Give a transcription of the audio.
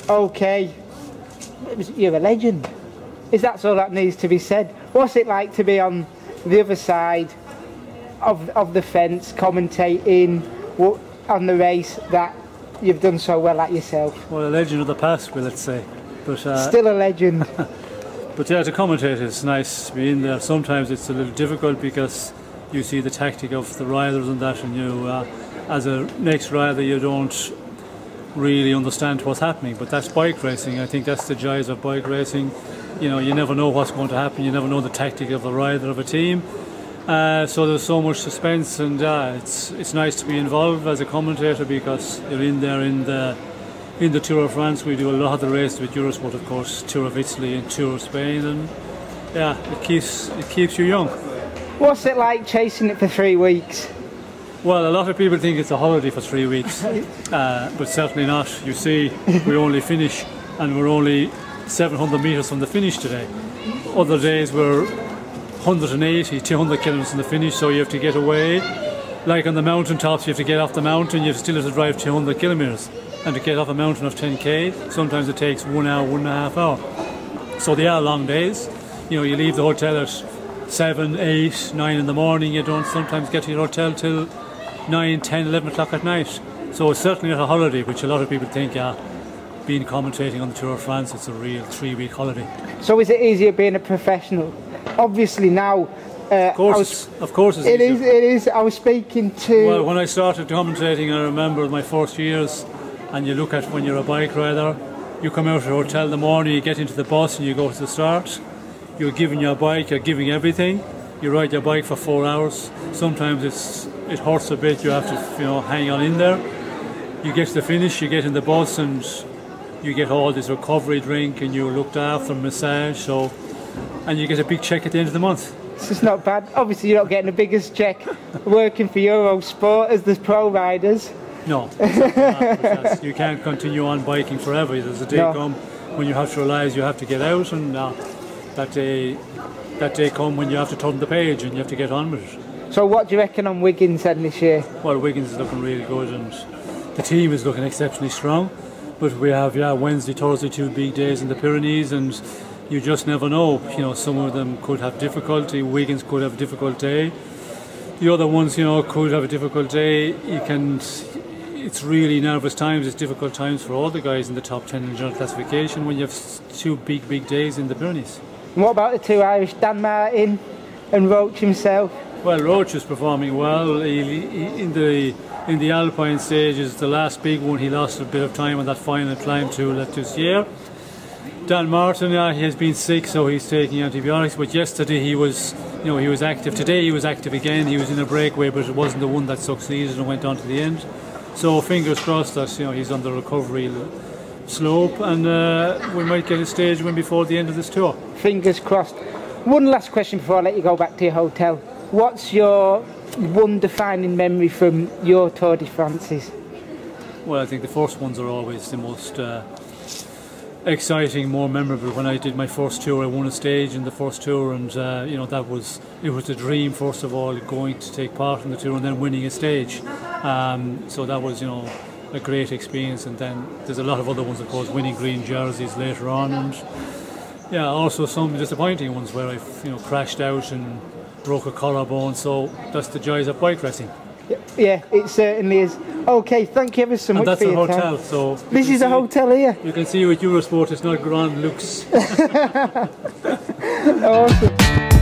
okay, you're a legend. Is that all that needs to be said? What's it like to be on the other side of the fence, commentating on the race that you've done so well at yourself? Well, a legend of the past, well, let's say. But still a legend. But yeah, to commentate, it's nice to be in there. Sometimes it's a little difficult because you see the tactic of the riders and that, and you, as a next rider, you don't really understand what's happening. But that's bike racing. I think that's the joys of bike racing. You know, you never know what's going to happen. You never know the tactic of a rider, of a team. So there's so much suspense, and it's nice to be involved as a commentator because you're in there in the Tour of France. We do a lot of the races with Eurosport, of course, Tour of Italy and Tour of Spain, and yeah, it keeps you young. What's it like chasing it for 3 weeks? Well, a lot of people think it's a holiday for 3 weeks, but certainly not. You see, we only finish, and we're only 700 metres from the finish today. Other days we're 180, 200 kilometres from the finish, so you have to get away. Like on the mountain tops, you have to get off the mountain, you still have to drive 200 kilometres. And to get off a mountain of 10k, sometimes it takes 1 hour, 1.5 hours. So they are long days. You know, you leave the hotel at 7, 8, 9 in the morning, you don't sometimes get to your hotel till 9, 10, 11 o'clock at night. So it's certainly not a holiday, which a lot of people think, being commentating on the Tour of France, it's a real 3-week holiday. So is it easier being a professional? Obviously now, of course it's it easier. It is. I was speaking to. Well, when I started commentating, I remember my first years, and you look at when you're a bike rider, you come out of the hotel in the morning, you get into the bus, and you go to the start. You're giving your bike, you're giving everything. You ride your bike for 4 hours. Sometimes it hurts a bit. You have to, hang on in there. You get to the finish, you get in the bus, and you get all this recovery drink, and you're looked after, massage, and you get a big check at the end of the month. This is not bad. Obviously you're not getting the biggest check working for Eurosport as the pro riders. No, because you can't continue on biking forever. There's a day come when you have to realise you have to get out, and that day come when you have to turn the page and you have to get on with it. So what do you reckon on Wiggins then this year? Well, Wiggins is looking really good, and the team is looking exceptionally strong. But we have Wednesday, Thursday, 2 big days in the Pyrenees, and you just never know. Some of them could have difficulty. Wiggins could have a difficult day. The other ones, could have a difficult day. It's really nervous times. It's difficult times for all the guys in the top 10 in the general classification when you have 2 big days in the Pyrenees. And what about the 2 Irish, Dan Martin and Roach himself? Well, Roach is performing well. In the Alpine stages, the last big one, he lost a bit of time on that final climb to this year. Dan Martin, he has been sick, so he's taking antibiotics. But yesterday he was active. Today he was active again. He was in a breakaway, but it wasn't the one that succeeded and went on to the end. So fingers crossed that he's on the recovery slope, and we might get a stage win before the end of this tour. Fingers crossed. One last question before I let you go back to your hotel. What's your one defining memory from your Tour de France's? Well, I think the first ones are always the most exciting, more memorable. When I did my first tour, I won a stage in the first tour, and it was a dream. First of all, going to take part in the tour and then winning a stage. So that was a great experience. And then there's a lot of other ones, of course, winning green jerseys later on, and also some disappointing ones where I crashed out and broke a collarbone. So that's the joys of bike racing. Yeah, it certainly is. Okay, thank you ever so much for your time. And that's a hotel, so... This is a hotel here. You can see with Eurosport it's not grand looks. Awesome.